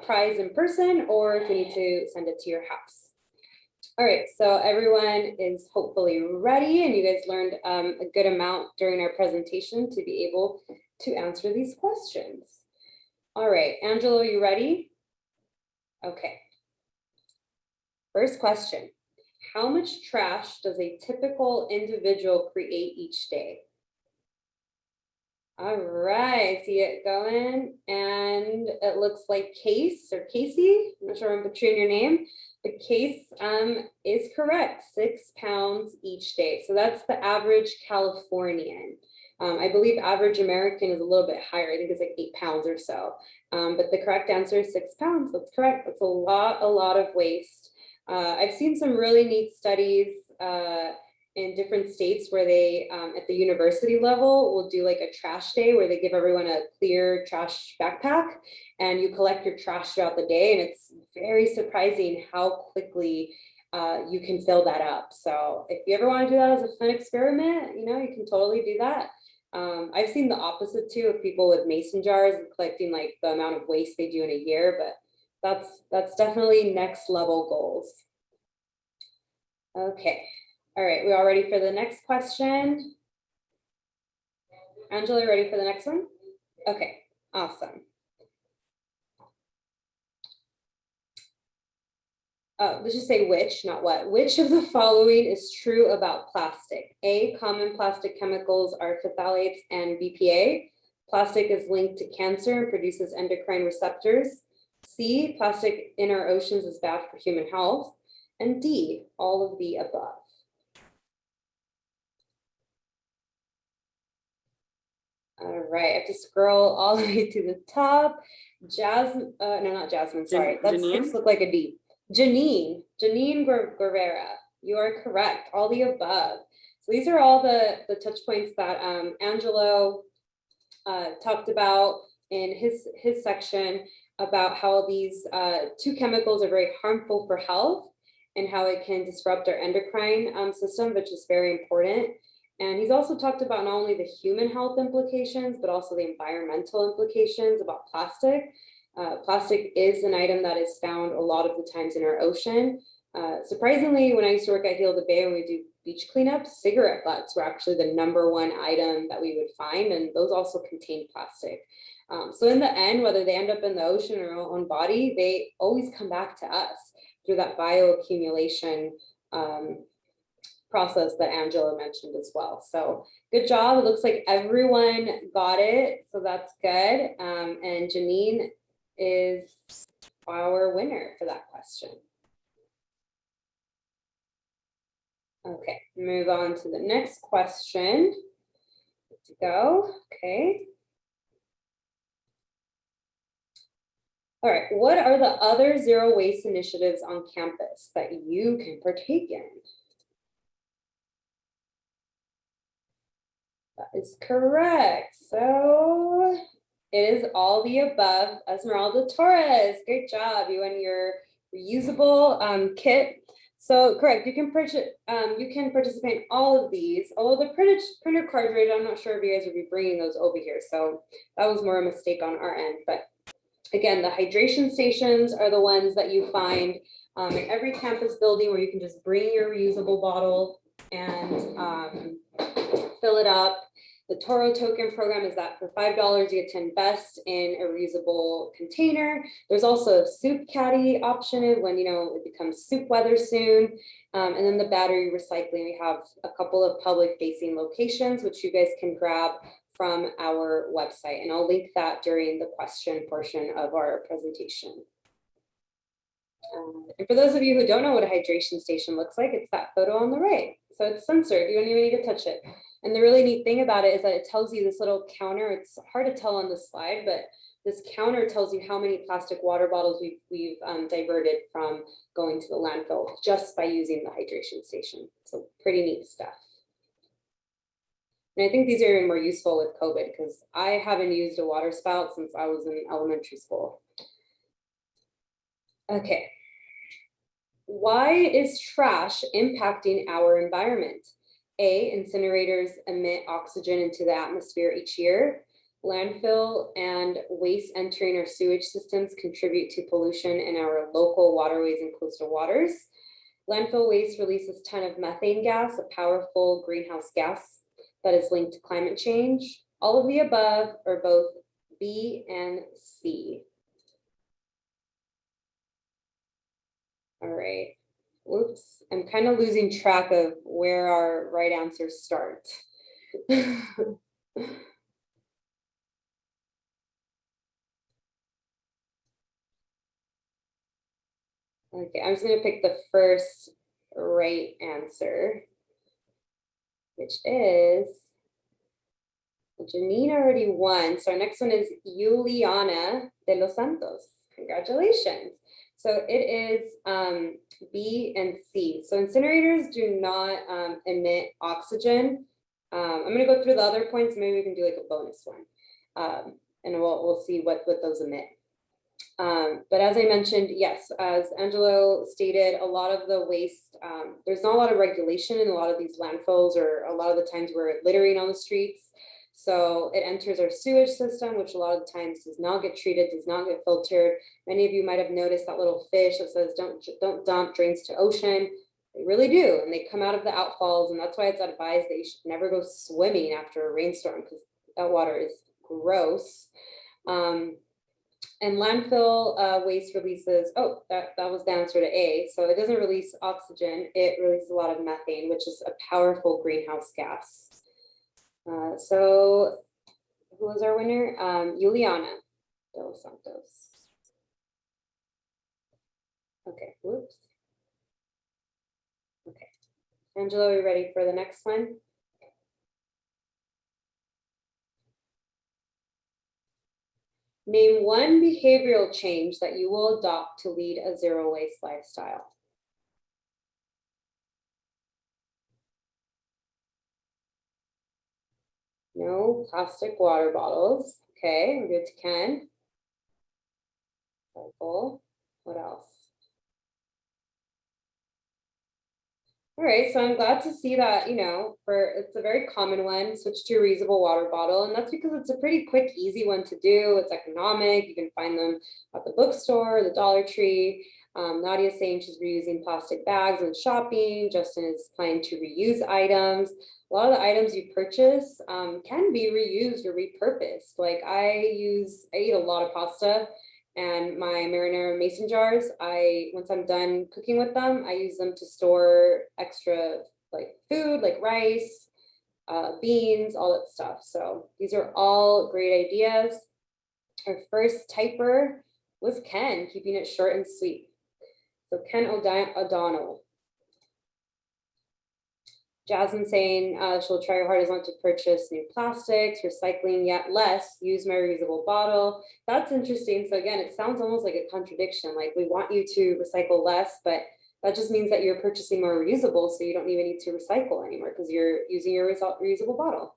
prize in person, or if you need to send it to your house. All right, so everyone is hopefully ready, and you guys learned a good amount during our presentation to be able to answer these questions. All right, Angelo, you ready? Okay. First question, how much trash does a typical individual create each day? All right, see it going, and it looks like Case or Casey, I'm not sure I'm butchering your name. The Case is correct, 6 pounds each day. So that's the average Californian. I believe average American is a little bit higher. I think it's like 8 pounds or so. But the correct answer is 6 pounds. That's correct. That's a lot of waste. I've seen some really neat studies in different states where they, at the university level, will do like a trash day where they give everyone a clear trash backpack and you collect your trash throughout the day. And it's very surprising how quickly you can fill that up. So if you ever want to do that as a fun experiment, you know, you can totally do that. I've seen the opposite too, of people with mason jars and collecting like the amount of waste they do in a year, but that's definitely next level goals. Okay. All right, we all ready for the next question? Angela, ready for the next one? Okay, awesome. Let's just say which, not what. Which of the following is true about plastic? A, common plastic chemicals are phthalates and BPA. Plastic is linked to cancer and produces endocrine receptors. C, plastic in our oceans is bad for human health. And D, all of the above. All right, I have to scroll all the way to the top. Jasmine, no, not Jasmine, sorry. That 6 look like a D. Janine Guevara, you are correct, all the above. So these are all the touch points that Angelo talked about in his section about how these 2 chemicals are very harmful for health and how it can disrupt our endocrine system, which is very important. And he's also talked about not only the human health implications, but also the environmental implications about plastic. Plastic is an item that is found a lot of the times in our ocean. Surprisingly, when I used to work at Heal the Bay, when we do beach cleanup, cigarette butts were actually the #1 item that we would find, and those also contain plastic. So in the end, whether they end up in the ocean or our own body, they always come back to us through that bioaccumulation process that Angela mentioned as well. So good job. It looks like everyone got it. So that's good. And Janine is our winner for that question. Okay, move on to the next question. Good to go. Okay. All right, what are the other zero waste initiatives on campus that you can partake in? That is correct. So it is all the above. Esmeralda Torres, great job. You and your reusable kit. So correct, you can participate in all of these. Although the printer cartridge, I'm not sure if you guys would be bringing those over here. So that was more a mistake on our end. But again, the hydration stations are the ones that you find in every campus building where you can just bring your reusable bottle and fill it up. The Toro token program is that for $5, you get 10 best in a reusable container. There's also a soup caddy option when it becomes soup weather soon. And then the battery recycling, we have a couple of public facing locations, which you guys can grab from our website. And I'll link that during the question portion of our presentation. And for those of you who don't know what a hydration station looks like, it's that photo on the right. So it's censored, you don't even need to touch it. And the really neat thing about it is that it tells you this little counter. It's hard to tell on this slide, but this counter tells you how many plastic water bottles we've diverted from going to the landfill just by using the hydration station. So pretty neat stuff. And I think these are even more useful with COVID because I haven't used a water spout since I was in elementary school. Okay. Why is trash impacting our environment? A, incinerators emit oxygen into the atmosphere each year. Landfill and waste entering our sewage systems contribute to pollution in our local waterways and coastal waters. Landfill waste releases a ton of methane gas, a powerful greenhouse gas that is linked to climate change. All of the above are both B and C. All right. Whoops, I'm kind of losing track of where our right answers start. Okay, I'm just going to pick the first right answer, which is, Janine already won. So our next one is Juliana de los Santos. Congratulations. So it is B and C. So incinerators do not emit oxygen. I'm going to go through the other points. Maybe we can do like a bonus one. And we'll see what those emit. But as I mentioned, yes, as Angelo stated, a lot of the waste, there's not a lot of regulation in a lot of these landfills, or a lot of the times we're littering on the streets. So it enters our sewage system, which a lot of the times does not get treated, does not get filtered. Many of you might have noticed that little fish that says don't dump, drains to ocean. They really do, and they come out of the outfalls, and that's why it's advised that you should never go swimming after a rainstorm because that water is gross. And landfill waste releases, that was the answer to A. So it doesn't release oxygen, it releases a lot of methane, which is a powerful greenhouse gas. So who was our winner? Juliana de los Santos. Okay, whoops. Okay, Angela, are we ready for the next one? Name one behavioral change that you will adopt to lead a zero waste lifestyle. No plastic water bottles. Okay, we're good to Ken. Purple. What else? All right, so I'm glad to see that, it's a very common one, switch to a reusable water bottle. And that's because it's a pretty quick, easy one to do. It's economic. You can find them at the bookstore, the Dollar Tree. Nadia's saying she's reusing plastic bags when shopping. Justin is planning to reuse items. A lot of the items you purchase can be reused or repurposed. Like I eat a lot of pasta, and my marinara mason jars, once I'm done cooking with them, I use them to store extra like food, like rice, beans, all that stuff. So these are all great ideas. Our first typer was Ken, keeping it short and sweet. So Ken O'Donnell. Jasmine saying she'll try her hardest not to purchase new plastics, recycling yet less, use my reusable bottle. That's interesting. So again, it sounds almost like a contradiction. Like we want you to recycle less, but that just means that you're purchasing more reusable, so you don't even need to recycle anymore because you're using your reusable bottle.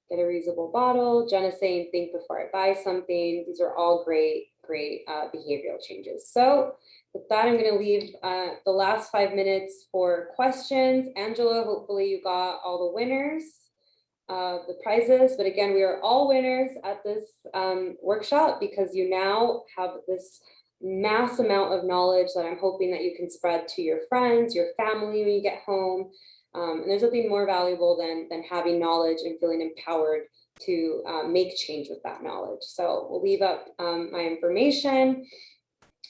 Get a reusable bottle. Jenna's saying think before I buy something. These are all great behavioral changes. So with that, I'm going to leave the last 5 minutes for questions. Angela, hopefully you got all the winners, the prizes. But again, we are all winners at this workshop because you now have this mass amount of knowledge that I'm hoping that you can spread to your friends, your family when you get home. And there's nothing more valuable than having knowledge and feeling empowered to make change with that knowledge. So we'll leave up my information.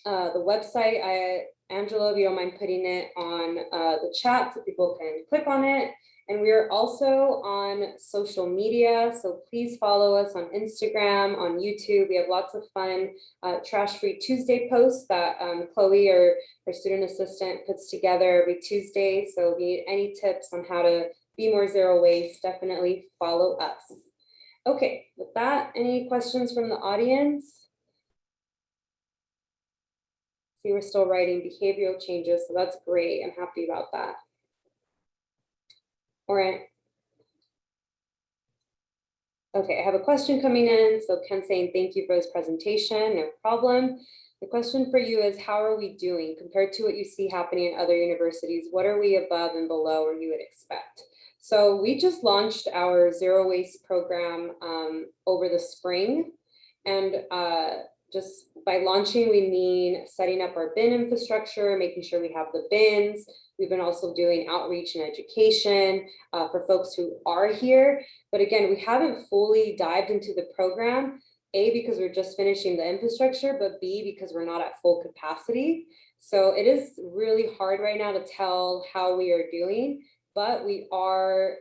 The website, Angela, if you don't mind putting it on the chat so people can click on it. And we are also on social media, so please follow us on Instagram, on YouTube. We have lots of fun Trash Free Tuesday posts that Chloe, our student assistant, puts together every Tuesday. So if you need any tips on how to be more zero waste, definitely follow us. Okay, with that, any questions from the audience? See, we're still writing behavioral changes, so that's great. I'm happy about that. All right. Okay, I have a question coming in. So Ken saying, thank you for this presentation, no problem. The question for you is, how are we doing compared to what you see happening in other universities? What are we above and below where you would expect? So we just launched our zero waste program over the spring. And just by launching, we mean setting up our bin infrastructure, making sure we have the bins. We've been also doing outreach and education for folks who are here. But again, we haven't fully dived into the program, A, because we're just finishing the infrastructure, but B, because we're not at full capacity. So it is really hard right now to tell how we are doing, but we are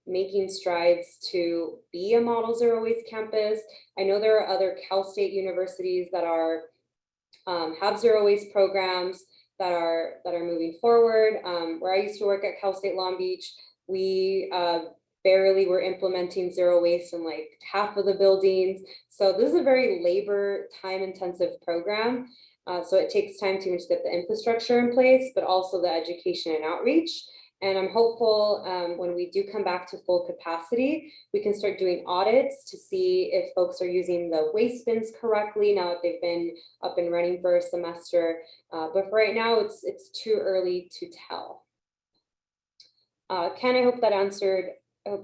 making strides to be a model zero waste campus. I know there are other Cal State universities that are have zero waste programs that are moving forward. Where I used to work at Cal State Long Beach, we barely were implementing zero waste in like half of the buildings. So this is a very labor time intensive program. So it takes time to get the infrastructure in place, but also the education and outreach. And I'm hopeful when we do come back to full capacity, we can start doing audits to see if folks are using the waste bins correctly now that they've been up and running for a semester. But for right now, it's too early to tell. Ken, I hope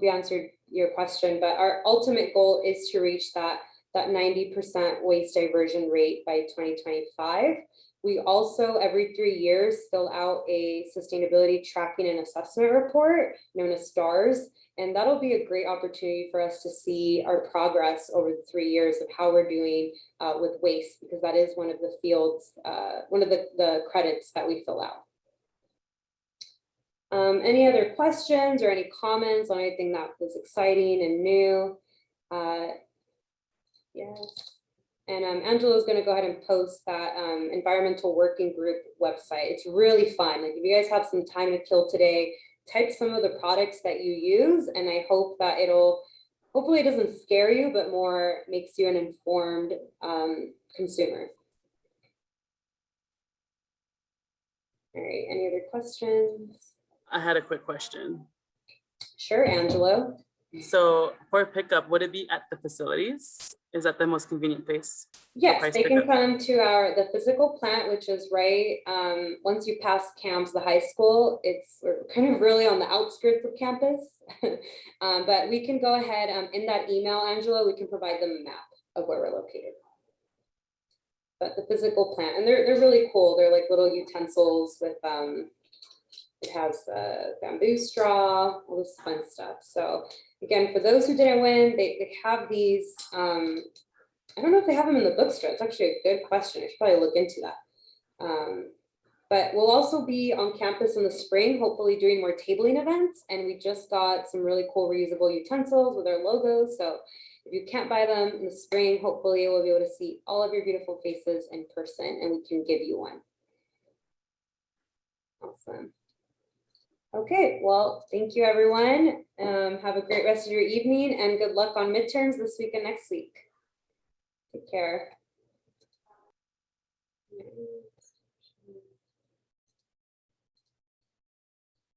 you answered your question, but our ultimate goal is to reach that 90% waste diversion rate by 2025. We also, every 3 years, fill out a sustainability tracking and assessment report known as STARS. And that'll be a great opportunity for us to see our progress over the 3 years of how we're doing with waste, because that is one of the fields, one of the credits that we fill out. Any other questions or any comments on anything that was exciting and new? Yes. And Angela's going to go ahead and post that environmental working group website. It's really fun. Like if you guys have some time to kill today, type some of the products that you use, and I hope that hopefully it doesn't scare you, but more makes you an informed consumer. All right, any other questions? I had a quick question. Sure, Angelo. So for pickup, would it be at the facilities? Is that the most convenient place? Yes, they can come to the physical plant, which is right once you pass CAMS, the high school. We're kind of really on the outskirts of campus, but we can go ahead in that email, Angela, we can provide them a map of where we're located. but the physical plant, and they're really cool. They're like little utensils with, it has bamboo straw, all this fun stuff. So again, for those who didn't win, they have these, I don't know if they have them in the bookstore. It's actually a good question. I should probably look into that. But we'll also be on campus in the spring, hopefully doing more tabling events. And we just got some really cool reusable utensils with our logos. So if you can't buy them in the spring, hopefully we'll be able to see all of your beautiful faces in person and we can give you one. Awesome. Okay, well, thank you everyone. Have a great rest of your evening and good luck on midterms this week and next week. Take care.